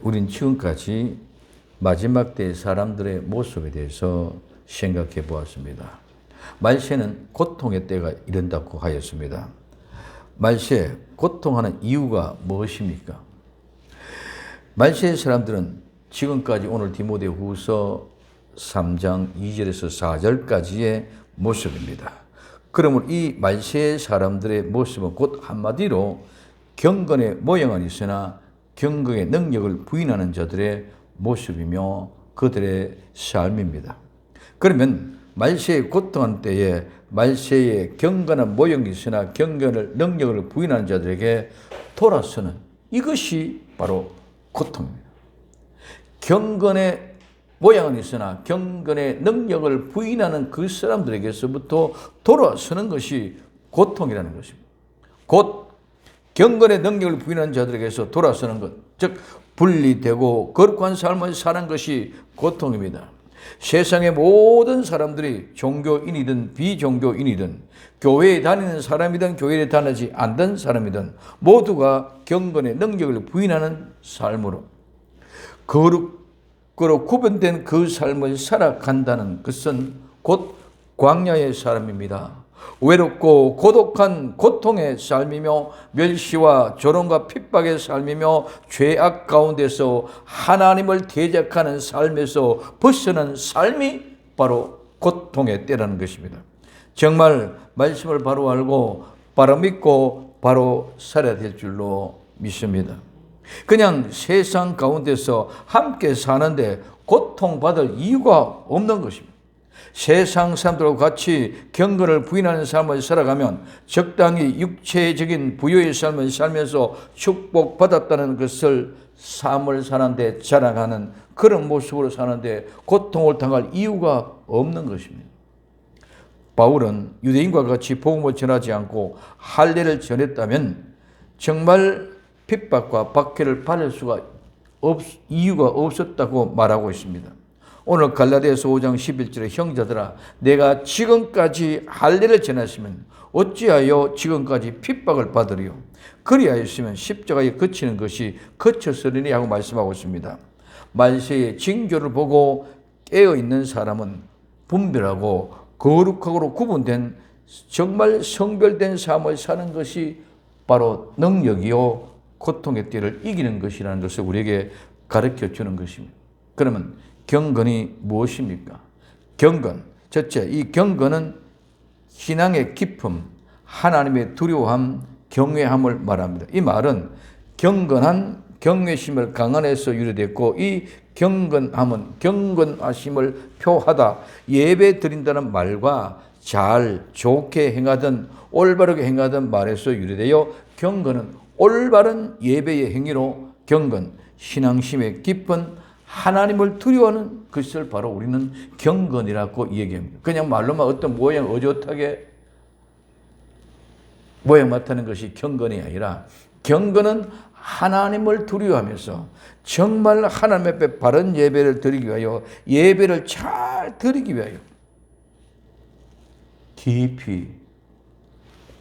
우린 지금까지 마지막 때의 사람들의 모습에 대해서 생각해 보았습니다. 말세는 고통의 때가 이른다고 하였습니다. 말세, 고통하는 이유가 무엇입니까? 말세의 사람들은 지금까지 오늘 디모데후서 3장 2절에서 4절까지의 모습입니다. 그러므로 이 말세의 사람들의 모습은 곧 한마디로 경건의 모양은 있으나 경건의 능력을 부인하는 자들의 모습이며 그들의 삶입니다. 그러면 말세의 고통한 때에 말세의 경건한 모형이 있으나 경건의 능력을 부인하는 자들에게 돌아서는 이것이 바로 고통입니다. 경건의 모양은 있으나 경건의 능력을 부인하는 그 사람들에게서부터 돌아서는 것이 고통이라는 것입니다. 곧 경건의 능력을 부인하는 자들에게서 돌아서는 것, 즉 분리되고 거룩한 삶을 사는 것이 고통입니다. 세상의 모든 사람들이 종교인이든 비종교인이든 교회에 다니는 사람이든 교회에 다니지 않는 사람이든 모두가 경건의 능력을 부인하는 삶으로 거룩으로 구분된 그 삶을 살아간다는 것은 곧 광야의 사람입니다. 외롭고 고독한 고통의 삶이며 멸시와 조롱과 핍박의 삶이며 죄악 가운데서 하나님을 대적하는 삶에서 벗어난 삶이 바로 고통의 때라는 것입니다. 정말 말씀을 바로 알고 바로 믿고 바로 살아야 될 줄로 믿습니다. 그냥 세상 가운데서 함께 사는데 고통받을 이유가 없는 것입니다. 세상 사람들과 같이 경건을 부인하는 삶을 살아가면 적당히 육체적인 부유의 삶을 살면서 축복받았다는 것을 삶을 사는데 자랑하는 그런 모습으로 사는데 고통을 당할 이유가 없는 것입니다. 바울은 유대인과 같이 복음을 전하지 않고 할례를 전했다면 정말 핍박과 박해를 받을 이유가 없었다고 말하고 있습니다. 오늘 갈라디아서 5장 11절에 형제들아 내가 지금까지 할례를 전했으면 어찌하여 지금까지 핍박을 받으리요? 그리하였으면 십자가에 거치는 것이 거쳤으리니 하고 말씀하고 있습니다. 말세의 징조를 보고 깨어있는 사람은 분별하고 거룩하고 구분된 정말 성별된 삶을 사는 것이 바로 능력이요 고통의 때를 이기는 것이라는 것을 우리에게 가르쳐 주는 것입니다. 그러면 경건이 무엇입니까? 경건, 첫째, 이 경건은 신앙의 깊음, 하나님의 두려워함, 경외함을 말합니다. 이 말은 경건한 경외심을 강안에서 유래됐고 이 경건함은 경건하심을 표하다, 예배 드린다는 말과 잘, 좋게 행하든 올바르게 행하든 말에서 유래되어 경건은 올바른 예배의 행위로 경건, 신앙심의 깊은 하나님을 두려워하는 것을 바로 우리는 경건이라고 얘기합니다. 그냥 말로만 어떤 모양 어젓하게 모양 맡는 것이 경건이 아니라 경건은 하나님을 두려워하면서 정말 하나님 앞에 바른 예배를 드리기 위하여 예배를 잘 드리기 위하여 깊이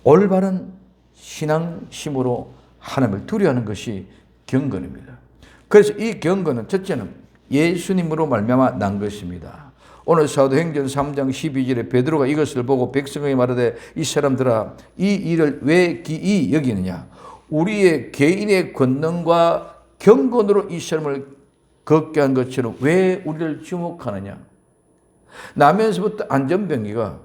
올바른 신앙심으로 하나님을 두려워하는 것이 경건입니다. 그래서 이 경건은 첫째는 예수님으로 말미암아 난 것입니다. 오늘 사도행전 3장 12절에 베드로가 이것을 보고 백성에게 말하되 이 사람들아 이 일을 왜 기이 여기느냐? 우리의 개인의 권능과 경건으로 이 사람을 걷게 한 것처럼 왜 우리를 주목하느냐? 나면서부터 안전병기가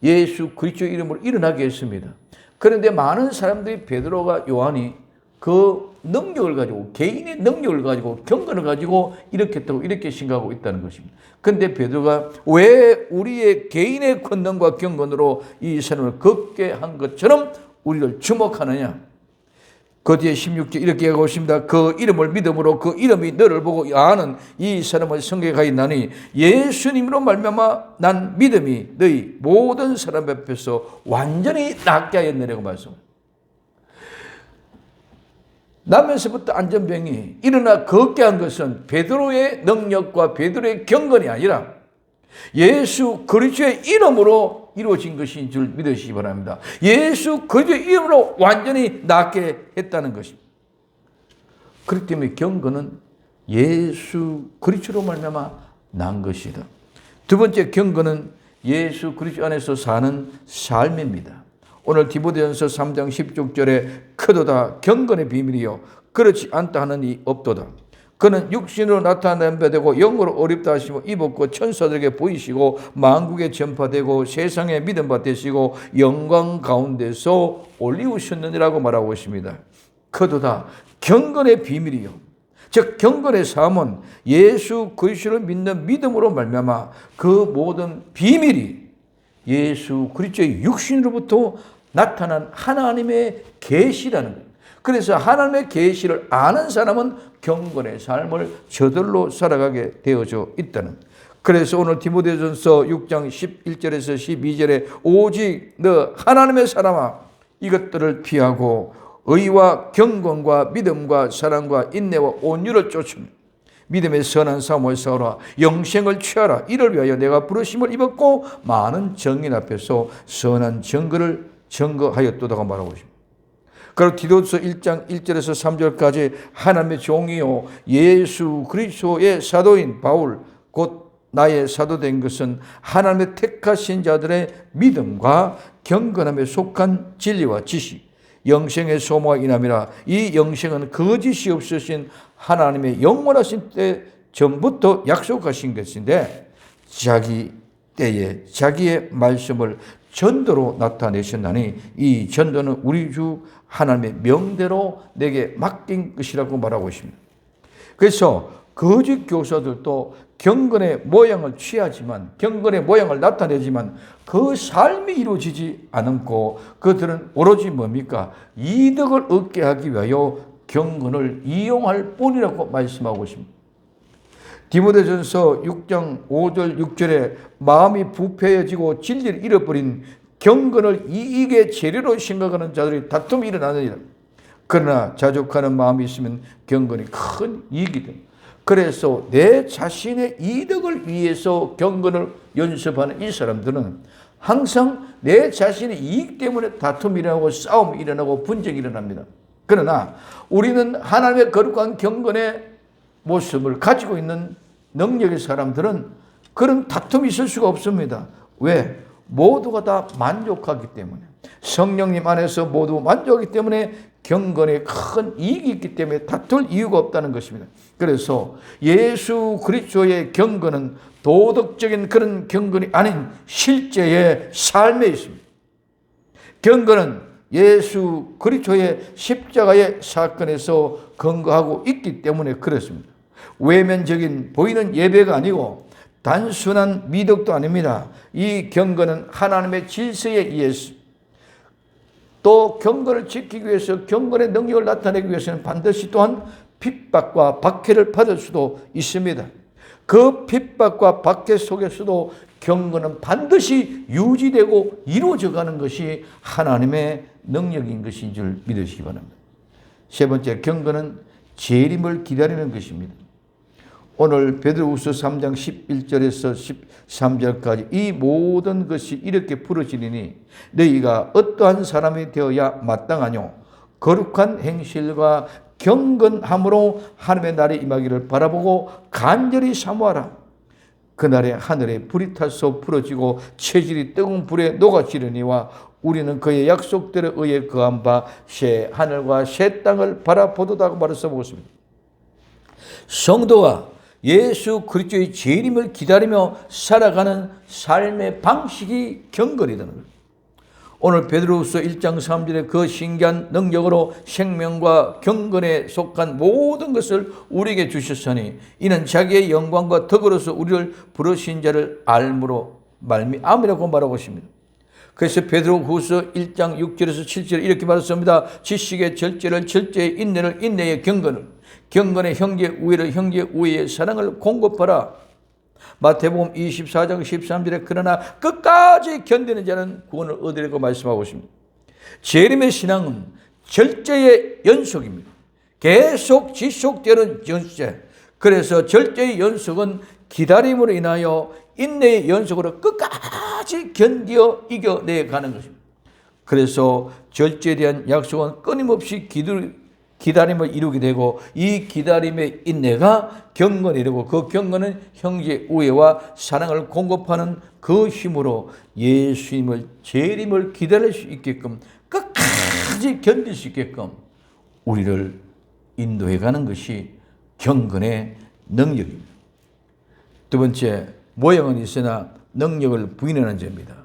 예수 그리스도의 이름으로 일어나게 했습니다. 그런데 많은 사람들이 베드로가 요한이 그 능력을 가지고 개인의 능력을 가지고 경건을 가지고 이렇게 했다고 이렇게 생각하고 있다는 것입니다. 그런데 베드로가 왜 우리의 개인의 권능과 경건으로 이 사람을 걷게 한 것처럼 우리를 주목하느냐? 그 뒤에 16절 이렇게 하고 있습니다. 그 이름을 믿음으로 그 이름이 너를 보고 아는 이 사람을 성경하였나니 예수님으로 말미암아 난 믿음이 너희 모든 사람 앞에서 완전히 낫게 하였느라고 말씀합니다. 나면서부터 안전병이 일어나 걷게 한 것은 베드로의 능력과 베드로의 경건이 아니라 예수 그리스도의 이름으로 이루어진 것인 줄 믿으시기 바랍니다. 예수 그리스도의 이름으로 완전히 낫게 했다는 것입니다. 그렇기 때문에 경건은 예수 그리스도로 말미암아 난 것이다. 두 번째 경건은 예수 그리스도 안에서 사는 삶입니다. 오늘 디모데전서 3장 16절에 크도다 경건의 비밀이요 그렇지 않다 하는 이 없도다. 그는 육신으로 나타난 바 되고 영으로 어렵다 하시고 입었고 천사들에게 보이시고 만국에 전파되고 세상에 믿음 받으시고 영광 가운데서 올리우셨느니라고 말하고 있습니다. 크도다 경건의 비밀이요. 즉 경건의 삶은 예수 그리스도를 믿는 믿음으로 말미암아 그 모든 비밀이 예수 그리스도의 육신으로부터 나타난 하나님의 계시라는 거예요. 그래서 하나님의 계시를 아는 사람은 경건의 삶을 저절로 살아가게 되어져 있다는. 그래서 오늘 디모데전서 6장 11절에서 12절에 오직 너 하나님의 사람아 이것들을 피하고 의와 경건과 믿음과 사랑과 인내와 온유를 쫓으며 믿음의 선한 사모의 싸우라 영생을 취하라. 이를 위하여 내가 부르심을 입었고 많은 정인 앞에서 선한 증거를 증거하였도다가 말하고 있습니다. 그리고 디도서 1장 1절에서 3절까지 하나님의 종이요 예수 그리스도의 사도인 바울 곧 나의 사도된 것은 하나님의 택하신 자들의 믿음과 경건함에 속한 진리와 지식 영생의 소모가 이남이라. 이 영생은 거짓이 없으신 하나님의 영원하신 때 전부터 약속하신 것인데 자기 때에 자기의 말씀을 전도로 나타내셨나니 이 전도는 우리 주 하나님의 명대로 내게 맡긴 것이라고 말하고 있습니다. 그래서 거짓 교사들도 경건의 모양을 취하지만 경건의 모양을 나타내지만 그 삶이 이루어지지 않고 그들은 오로지 뭡니까? 이득을 얻게 하기 위하여 경건을 이용할 뿐이라고 말씀하고 있습니다. 디모데전서 6장 5절 6절에 마음이 부패해지고 진리를 잃어버린 경건을 이익의 재료로 생각하는 자들이 다툼이 일어나느니라. 그러나 자족하는 마음이 있으면 경건이 큰 이익이 됩니다. 그래서 내 자신의 이득을 위해서 경건을 연습하는 이 사람들은 항상 내 자신의 이익 때문에 다툼이 일어나고 싸움이 일어나고 분쟁이 일어납니다. 그러나 우리는 하나님의 거룩한 경건의 모습을 가지고 있는 능력의 사람들은 그런 다툼이 있을 수가 없습니다. 왜? 모두가 다 만족하기 때문에 성령님 안에서 모두 만족하기 때문에 경건에 큰 이익이 있기 때문에 다툴 이유가 없다는 것입니다. 그래서 예수 그리스도의 경건은 도덕적인 그런 경건이 아닌 실제의 삶에 있습니다. 경건은 예수 그리스도의 십자가의 사건에서 근거하고 있기 때문에 그렇습니다. 외면적인 보이는 예배가 아니고 단순한 미덕도 아닙니다. 이 경건은 하나님의 질서에 의해서 또 경건을 지키기 위해서 경건의 능력을 나타내기 위해서는 반드시 또한 핍박과 박해를 받을 수도 있습니다. 그 핍박과 박해 속에서도 경건은 반드시 유지되고 이루어져가는 것이 하나님의 능력인 것인 줄 믿으시기 바랍니다. 세 번째, 경건은 재림을 기다리는 것입니다. 오늘 베드로후서 3장 11절에서 13절까지 이 모든 것이 이렇게 풀어지리니 너희가 어떠한 사람이 되어야 마땅하뇨 거룩한 행실과 경건함으로 하나님의 날이 임하기를 바라보고 간절히 사모하라. 그날에 하늘에 불이 타서 풀어지고 체질이 뜨거운 불에 녹아지려니와 우리는 그의 약속대로 의해 거한 바 새 하늘과 새 땅을 바라보도다고 말을 써보겠습니다. 성도가 예수 그리스도의 재림을 기다리며 살아가는 삶의 방식이 경건이라는 거예요. 오늘 베드로후서 1장 3절에 그 신기한 능력으로 생명과 경건에 속한 모든 것을 우리에게 주셨으니 이는 자기의 영광과 덕으로서 우리를 부르신 자를 알므로 말미암이라고 말하고 있습니다. 그래서 베드로후서 1장 6절에서 7절에 이렇게 말했습니다. 지식의 절제를 절제의 인내를 인내의 경건을 경건의 형제 우애를 형제 우애의 사랑을 공급하라. 마태복음 24장 13절에 그러나 끝까지 견디는 자는 구원을 얻으리라고 말씀하고 있습니다. 재림의 신앙은 절제의 연속입니다. 계속 지속되는 연속제. 그래서 절제의 연속은 기다림으로 인하여 인내의 연속으로 끝까지 견디어 이겨내가는 것입니다. 그래서 절제에 대한 약속은 끊임없이 기다림을 이루게 되고 이 기다림의 인내가 경건이 되고 그 경건은 형제 우애와 사랑을 공급하는 그 힘으로 예수님을 재림을 기다릴 수 있게끔 끝까지 견딜 수 있게끔 우리를 인도해 가는 것이 경건의 능력입니다. 두 번째, 모양은 있으나 능력을 부인하는 점입니다.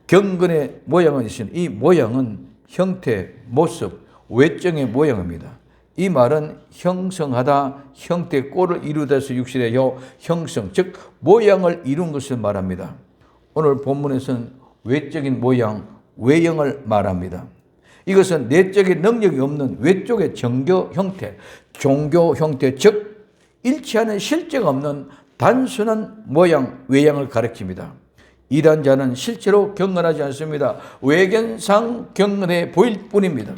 경건의 모양은 있으나 이 모양은 형태, 모습, 외적의 모양입니다. 이 말은 형성하다, 형태, 꼴을 이루다에서 육신에요 형성, 즉 모양을 이룬 것을 말합니다. 오늘 본문에서는 외적인 모양, 외형을 말합니다. 이것은 내적인 능력이 없는 외적의 종교 형태, 즉 일치하는 실제가 없는 단순한 모양, 외양을 가리킵니다. 이러한 자는 실제로 경건하지 않습니다. 외견상 경건해 보일 뿐입니다.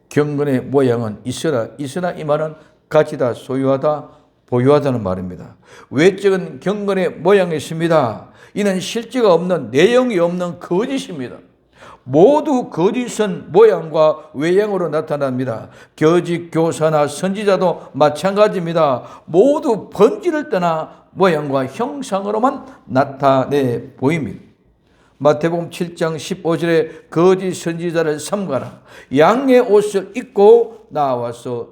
경건의 모양은 있으나 이 말은 가지다, 소유하다, 보유하다는 말입니다. 외적은 경건의 모양이 있습니다. 이는 실제가 없는, 내용이 없는 거짓입니다. 모두 거짓은 모양과 외양으로 나타납니다. 거짓 교사나 선지자도 마찬가지입니다. 모두 본질을 떠나 모양과 형상으로만 나타내 보입니다. 마태복음 7장 15절에 거짓 선지자를 삼가라. 양의 옷을 입고 나와서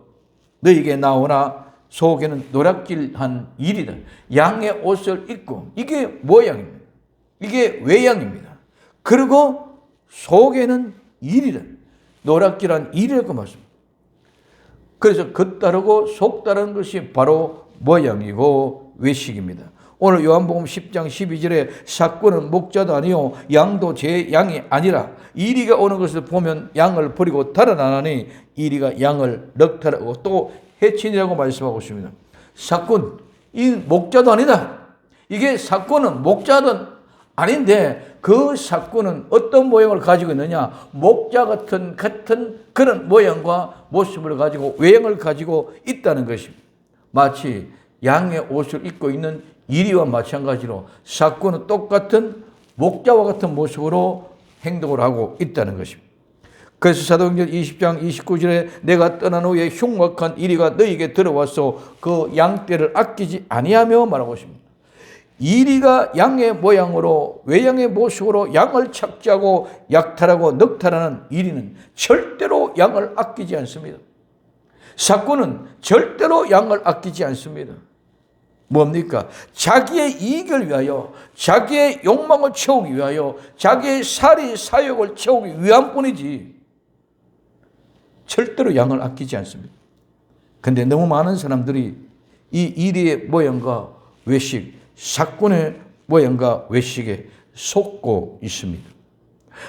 너에게 나오나 속에는 노랗길한 일이다. 양의 옷을 입고, 이게 모양입니다. 이게 외양입니다. 그리고 속에는 일이다. 노랗길한 일이라고 말씀합니다. 그래서 겉다르고 속다른 것이 바로 모양이고 외식입니다. 오늘 요한복음 10장 12절에 삭구는 목자도 아니요 양도 제 양이 아니라 이리가 오는 것을 보면 양을 버리고 달아나니 이리가 양을 넉탈하고 또 해치니라고 말씀하고 있습니다. 삭군, 이 목자도 아니다. 이게 삭구는 목자든 아닌데 그 삭구는 어떤 모양을 가지고 있느냐? 목자 같은 그런 모양과 모습을 가지고 외형을 가지고 있다는 것입니다. 마치 양의 옷을 입고 있는 이리와 마찬가지로 삭구는 똑같은 목자와 같은 모습으로 행동을 하고 있다는 것입니다. 그래서 사도행전 20장 29절에 내가 떠난 후에 흉악한 이리가 너희에게 들어와서 그 양떼를 아끼지 아니하며 말하고 있습니다. 이리가 양의 모양으로 외양의 모습으로 양을 착취하고 약탈하고 넉탈하는 이리는 절대로 양을 아끼지 않습니다. 삭구는 절대로 양을 아끼지 않습니다. 뭡니까? 자기의 이익을 위하여, 자기의 욕망을 채우기 위하여, 자기의 살이 사욕을 채우기 위한 뿐이지 절대로 양을 아끼지 않습니다. 그런데 너무 많은 사람들이 이 이리의 모양과 외식, 삭군의 모양과 외식에 속고 있습니다.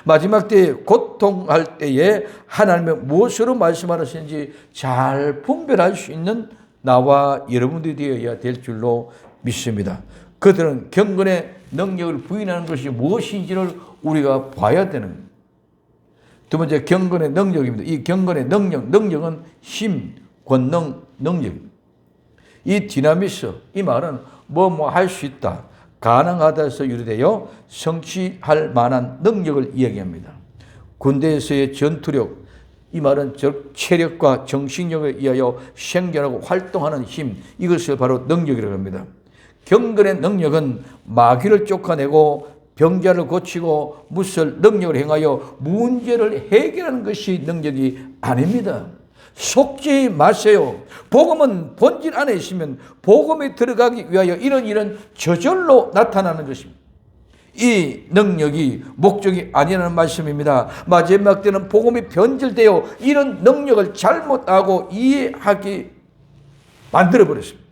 마지막 때에 고통할 때에 하나님의 무엇으로 말씀하시는지 잘 분별할 수 있는 나와 여러분들이 되어야 될 줄로 믿습니다. 그들은 경건의 능력을 부인하는 것이 무엇인지를 우리가 봐야 되는 겁니다. 두 번째, 경건의 능력입니다. 이 경건의 능력은 힘, 권능, 능력입니다. 이 디나미스, 이 말은 뭐 할 수 있다, 가능하다에서 유래되어 성취할 만한 능력을 이야기합니다. 군대에서의 전투력, 이 말은 체력과 정신력에 의하여 생존하고 활동하는 힘, 이것을 바로 능력이라고 합니다. 경건의 능력은 마귀를 쫓아내고 병자를 고치고 무술 능력을 행하여 문제를 해결하는 것이 능력이 아닙니다. 속지 마세요. 복음은 본질 안에 있으면 복음에 들어가기 위하여 이런 저절로 나타나는 것입니다. 이 능력이 목적이 아니라는 말씀입니다. 마지막 때는 복음이 변질되어 이런 능력을 잘못하고 이해하게 만들어버렸습니다.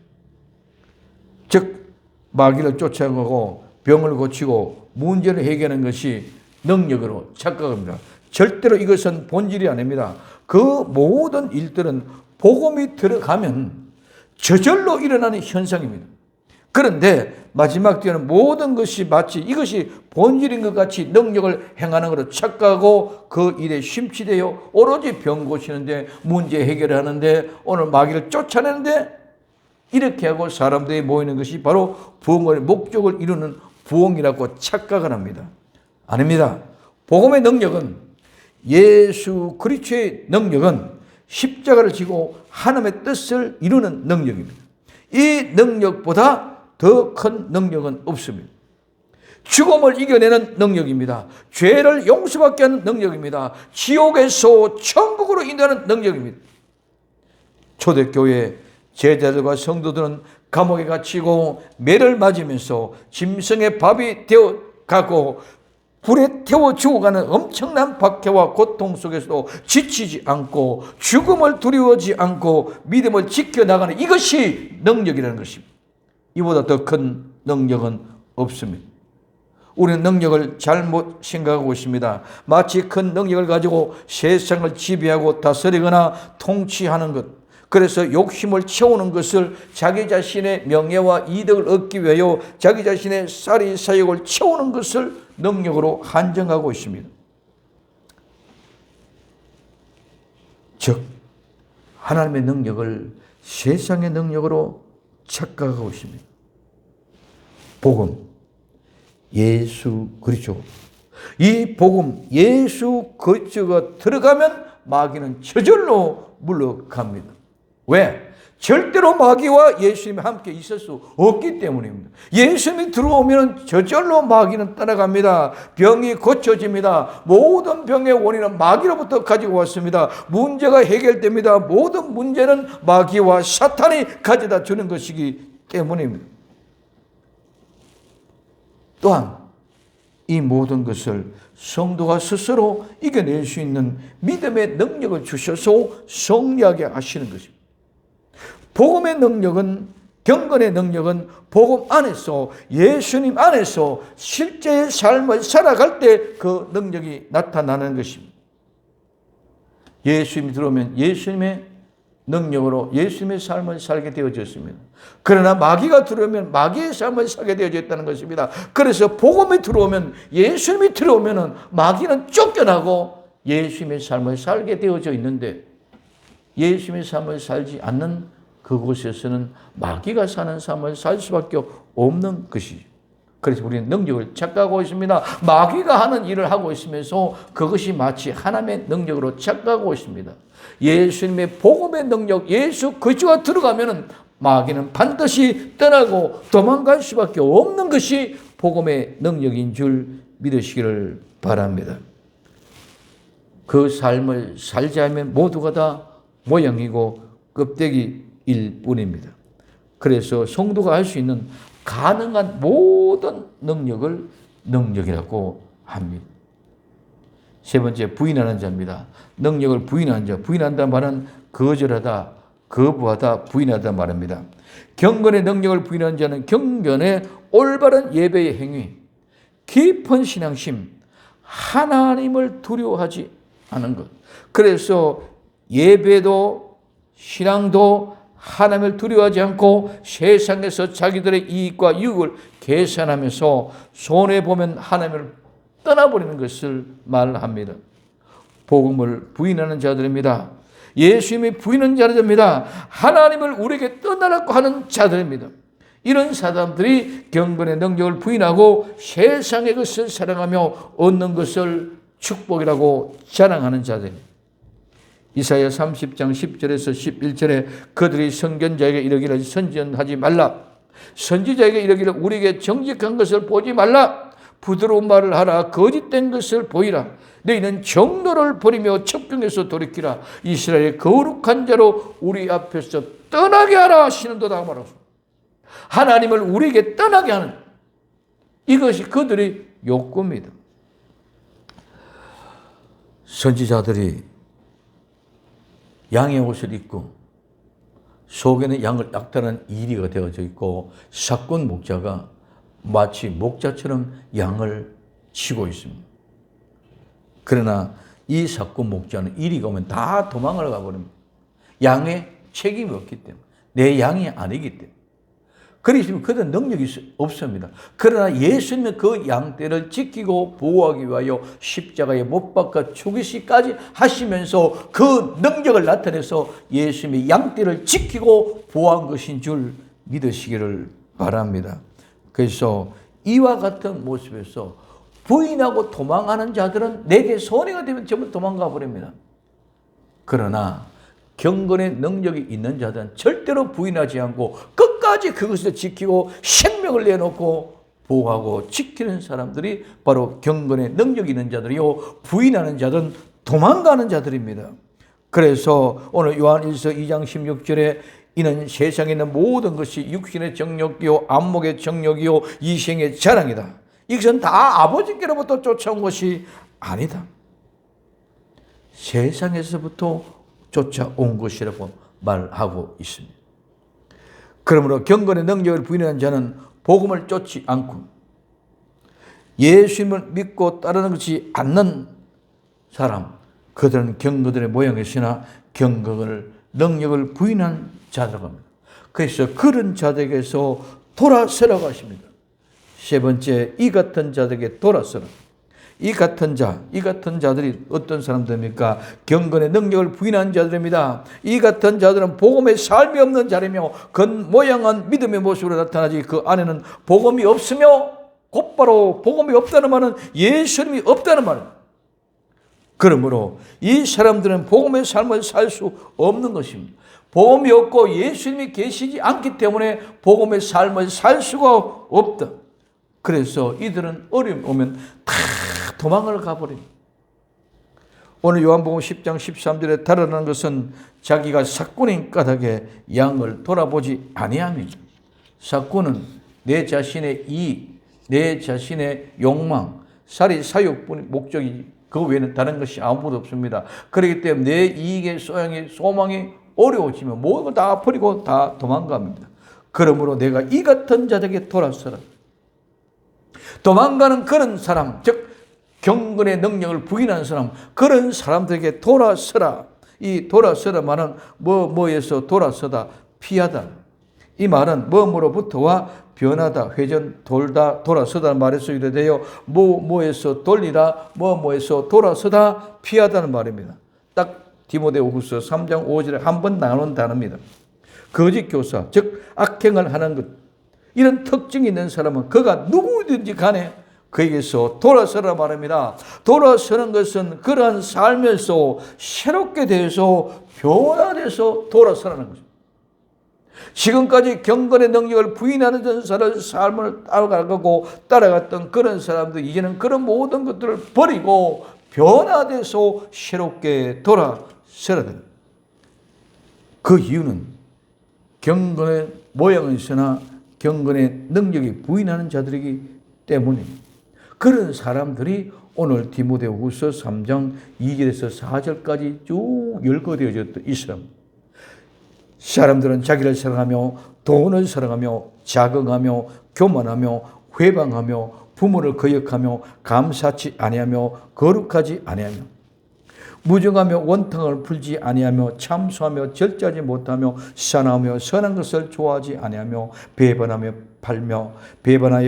즉 마귀를 쫓아가고 병을 고치고 문제를 해결하는 것이 능력으로 착각합니다. 절대로 이것은 본질이 아닙니다. 그 모든 일들은 복음이 들어가면 저절로 일어나는 현상입니다. 그런데 마지막 때는 모든 것이 마치 이것이 본질인 것 같이 능력을 행하는 것으로 착각하고 그 일에 심취되어 오로지 병 고치는데 문제 해결하는데 오늘 마귀를 쫓아내는데 이렇게 하고 사람들이 모이는 것이 바로 부흥의 목적을 이루는 부흥이라고 착각을 합니다. 아닙니다. 복음의 능력은 예수 그리스도의 능력은 십자가를 지고 하나님의 뜻을 이루는 능력입니다. 이 능력보다 더 큰 능력은 없습니다. 죽음을 이겨내는 능력입니다. 죄를 용서받게 하는 능력입니다. 지옥에서 천국으로 인도하는 능력입니다. 초대교회 제자들과 성도들은 감옥에 갇히고 매를 맞으면서 짐승의 밥이 되어 가고 불에 태워 죽어가는 엄청난 박해와 고통 속에서도 지치지 않고 죽음을 두려워하지 않고 믿음을 지켜나가는 이것이 능력이라는 것입니다. 이보다 더 큰 능력은 없습니다. 우리는 능력을 잘못 생각하고 있습니다. 마치 큰 능력을 가지고 세상을 지배하고 다스리거나 통치하는 것, 그래서 욕심을 채우는 것을 자기 자신의 명예와 이득을 얻기 위하여 자기 자신의 쌀이 사욕을 채우는 것을 능력으로 한정하고 있습니다. 즉 하나님의 능력을 세상의 능력으로 착각하고 있습니다. 복음, 예수 그리스도, 이 복음 예수 그리스도가 들어가면 마귀는 저절로 물러갑니다. 왜? 절대로 마귀와 예수님이 함께 있을 수 없기 때문입니다. 예수님이 들어오면 저절로 마귀는 떠나갑니다. 병이 고쳐집니다. 모든 병의 원인은 마귀로부터 가지고 왔습니다. 문제가 해결됩니다. 모든 문제는 마귀와 사탄이 가져다 주는 것이기 때문입니다. 또한 이 모든 것을 성도가 스스로 이겨낼 수 있는 믿음의 능력을 주셔서 승리하게 하시는 것입니다. 복음의 능력은, 경건의 능력은 복음 안에서, 예수님 안에서 실제의 삶을 살아갈 때 그 능력이 나타나는 것입니다. 예수님이 들어오면 예수님의 능력으로 예수님의 삶을 살게 되어졌습니다. 그러나 마귀가 들어오면 마귀의 삶을 살게 되어졌다는 것입니다. 그래서 복음이 들어오면, 예수님이 들어오면 마귀는 쫓겨나고 예수님의 삶을 살게 되어져 있는데, 예수님의 삶을 살지 않는 그곳에서는 마귀가 사는 삶을 살 수밖에 없는 것이죠. 그래서 우리는 능력을 착각하고 있습니다. 마귀가 하는 일을 하고 있으면서 그것이 마치 하나님의 능력으로 착각하고 있습니다. 예수님의 복음의 능력, 예수 그리스도가 들어가면 마귀는 반드시 떠나고 도망갈 수밖에 없는 것이 복음의 능력인 줄 믿으시기를 바랍니다. 그 삶을 살지 않으면 모두가 다 모양이고 껍데기일 뿐입니다. 그래서 성도가 할 수 있는 가능한 모든 능력을 능력이라고 합니다. 세 번째, 부인하는 자입니다. 능력을 부인하는 자. 부인한다는 말은 거절하다, 거부하다, 부인하다 말입니다. 경건의 능력을 부인하는 자는 경건의 올바른 예배의 행위, 깊은 신앙심, 하나님을 두려워하지 않은 것. 그래서 예배도 신앙도 하나님을 두려워하지 않고 세상에서 자기들의 이익과 유익을 계산하면서 손해보면 하나님을 떠나버리는 것을 말합니다. 복음을 부인하는 자들입니다. 예수님이 부인하는 자들입니다. 하나님을 우리에게 떠나라고 하는 자들입니다. 이런 사람들이 경건의 능력을 부인하고 세상의 것을 사랑하며 얻는 것을 축복이라고 자랑하는 자들입니다. 이사야 30장 10절에서 11절에 그들이 선견자에게 이르기를 선전하지 말라. 선지자에게 이르기를 우리에게 정직한 것을 보지 말라. 부드러운 말을 하라. 거짓된 것을 보이라. 너희는 정도를 버리며 첩경에서 돌이키라. 이스라엘의 거룩한 자로 우리 앞에서 떠나게 하라 하시는도다 말하소. 하나님을 우리에게 떠나게 하는 이것이 그들의 욕구입니다. 선지자들이 양의 옷을 입고 속에는 양을 약탈하는 이리가 되어져 있고 사꾼 목자가 마치 목자처럼 양을 치고 있습니다. 그러나 이 사꾼 목자는 이리가 오면 다 도망을 가버립니다. 양의 책임이 없기 때문에, 내 양이 아니기 때문에. 그러시면 그들은 능력이 없습니다. 그러나 예수님은 그 양떼를 지키고 보호하기 위하여 십자가에 못 박아 죽이시까지 하시면서 그 능력을 나타내서 예수님의 양떼를 지키고 보호한 것인 줄 믿으시기를 바랍니다. 그래서 이와 같은 모습에서 부인하고 도망하는 자들은 내게 손해가 되면 전부 도망가 버립니다. 그러나 경건의 능력이 있는 자들은 절대로 부인하지 않고 끝까지 그것을 지키고 생명을 내놓고 보호하고 지키는 사람들이 바로 경건의 능력이 있는 자들이요, 부인하는 자들은 도망가는 자들입니다. 그래서 오늘 요한일서 2장 16절에 이는 세상에 있는 모든 것이 육신의 정욕이요 안목의 정욕이요 이생의 자랑이다. 이것은 다 아버지께로부터 쫓아온 것이 아니다. 세상에서부터 쫓아온 것이라고 말하고 있습니다. 그러므로 경건의 능력을 부인하는 자는 복음을 쫓지 않고 예수님을 믿고 따르는 것이 않는 사람, 그들은 경건들의 모양이시나 경건을 능력을 부인한 자라고 합니다. 그래서 그런 자들에게서 돌아서라고 하십니다. 세 번째, 이 같은 자들에게 돌아서라. 이 같은 자들이 어떤 사람들입니까? 경건의 능력을 부인한 자들입니다. 이 같은 자들은 복음의 삶이 없는 자라며 겉모양은 믿음의 모습으로 나타나지 그 안에는 복음이 없으며, 곧바로 복음이 없다는 말은 예수님이 없다는 말입니다. 그러므로 이 사람들은 복음의 삶을 살 수 없는 것입니다. 복음이 없고 예수님이 계시지 않기 때문에 복음의 삶을 살 수가 없다. 그래서 이들은 어려움 오면 다 도망을 가버립니다. 오늘 요한복음 10장 13절에 달아나는 것은 자기가 삭군인 까닭에 양을 돌아보지 아니함이죠. 삭군은 내 자신의 이익, 내 자신의 욕망, 살이 사욕뿐이 목적이지 그 외에는 다른 것이 아무것도 없습니다. 그렇기 때문에 내 이익의 소망이 어려워지면 모든 걸 다 버리고 다 도망갑니다. 그러므로 내가 이 같은 자들에게 돌아서라. 도망가는 그런 사람, 즉 경건의 능력을 부인하는 사람, 그런 사람들에게 돌아서라. 이 돌아서라 말은 뭐에서 돌아서다, 피하다. 이 말은 뭐로부터와 변하다, 회전, 돌다, 돌아서다 말에서 유래되어 뭐에서 돌리다, 뭐에서 돌아서다, 피하다는 말입니다. 딱 디모데후서 3장 5절에 한 번 나오는 단어입니다. 거짓 교사, 즉 악행을 하는 것, 이런 특징이 있는 사람은 그가 누구든지 간에 그에게서 돌아서라 말합니다. 돌아서는 것은 그러한 삶에서 새롭게 되어서 변화돼서 돌아서라는 것입니다. 지금까지 경건의 능력을 부인하는 삶을 따라갔던 그런 사람들, 이제는 그런 모든 것들을 버리고 변화돼서 새롭게 돌아서야 됩니다. 그 이유는 경건의 모양은 있으나 경건의 능력이 부인하는 자들이기 때문입니다. 그런 사람들이 오늘 디모데후서 3장 2절에서 4절까지 쭉 열거되어져 있습니다. 사람들은 자기를 사랑하며 돈을 사랑하며 자긍하며 교만하며 회방하며 부모를 거역하며 감사치 아니하며 거룩하지 아니하며 무정하며 원탕을 풀지 아니하며 참소하며 절제하지 못하며 사나우며 선한 것을 좋아하지 아니하며 배반하여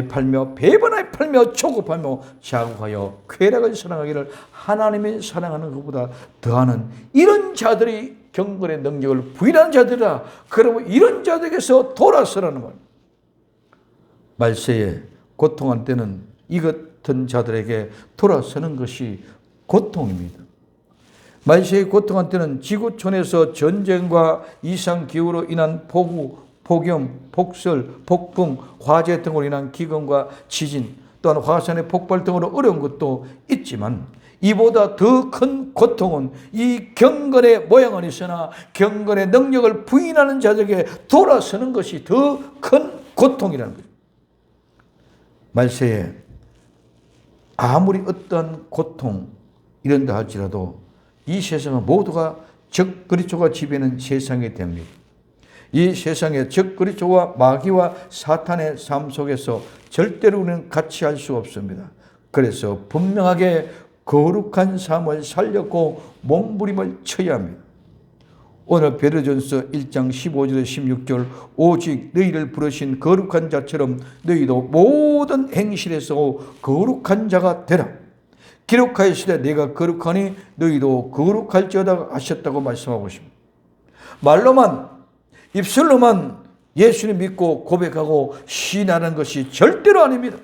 팔며 조급하며 자국하여 쾌락을 사랑하기를 하나님이 사랑하는 것보다 더하는 이런 자들이 경건의 능력을 부인하는 자들이라. 그러면 이런 자들에게서 돌아서라는 말. 말세에 고통할 때는 이 같은 자들에게 돌아서는 것이 고통입니다. 말세에 고통할 때는 지구촌에서 전쟁과 이상기후로 인한 폭우, 폭염, 폭설, 폭풍, 화재 등으로 인한 기근과 지진, 또한 화산의 폭발 등으로 어려운 것도 있지만 이보다 더 큰 고통은 이 경건의 모양은 있으나 경건의 능력을 부인하는 자들에게 돌아서는 것이 더 큰 고통이라는 거예요. 말세에 아무리 어떠한 고통 이런다 할지라도 이 세상은 모두가 적그리스도가 지배하는 세상이 됩니다. 이 세상에 적그리스도와 마귀와 사탄의 삶 속에서 절대로 우리는 같이 할 수 없습니다. 그래서 분명하게 거룩한 삶을 살렸고 몸부림을 쳐야 합니다. 오늘 베드로전서 1장 15절에 16절 오직 너희를 부르신 거룩한 자처럼 너희도 모든 행실에서 거룩한 자가 되라. 기록하시되 내가 거룩하니 너희도 거룩할지어다 하셨다고 말씀하고 있습니다. 말로만 입술로만 예수님 믿고 고백하고 시인하는 것이 절대로 아닙니다.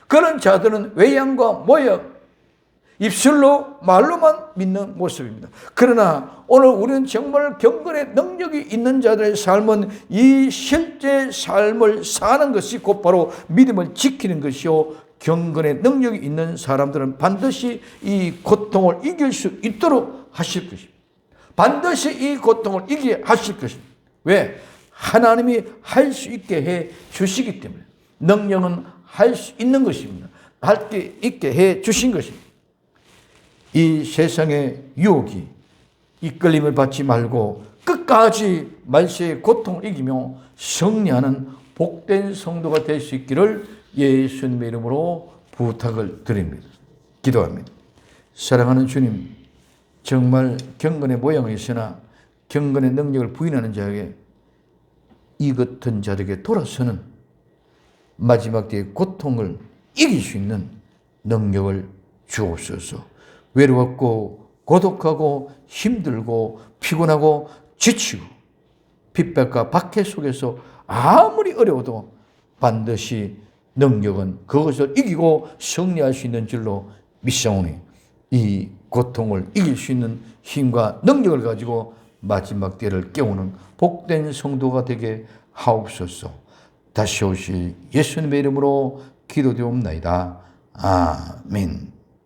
그런 자들은 외양과 모양, 입술로 말로만 믿는 모습입니다. 그러나 오늘 우리는 정말 경건의 능력이 있는 자들의 삶은 이 실제 삶을 사는 것이 곧바로 믿음을 지키는 것이요, 경건의 능력이 있는 사람들은 반드시 이 고통을 이길 수 있도록 하실 것입니다. 반드시 이 고통을 이기게 하실 것입니다. 왜? 하나님이 할 수 있게 해 주시기 때문에. 능력은 할 수 있는 것입니다. 할 수 있게 해 주신 것입니다. 이 세상의 유혹이 이끌림을 받지 말고 끝까지 말세의 고통을 이기며 승리하는 복된 성도가 될 수 있기를 예수님의 이름으로 부탁을 드립니다. 기도합니다. 사랑하는 주님, 정말 경건의 모양이 있으나 경건의 능력을 부인하는 자에게 이 같은 자들에게 돌아서는 마지막 때의 고통을 이길 수 있는 능력을 주옵소서. 외로웠고 고독하고 힘들고 피곤하고 지치고 핍박과 박해 속에서 아무리 어려워도 반드시 능력은 그것을 이기고 승리할 수 있는 줄로 믿사오니 이 고통을 이길 수 있는 힘과 능력을 가지고 마지막 때를 깨우는 복된 성도가 되게 하옵소서. 다시 오실 예수님의 이름으로 기도드리옵나이다. 아멘.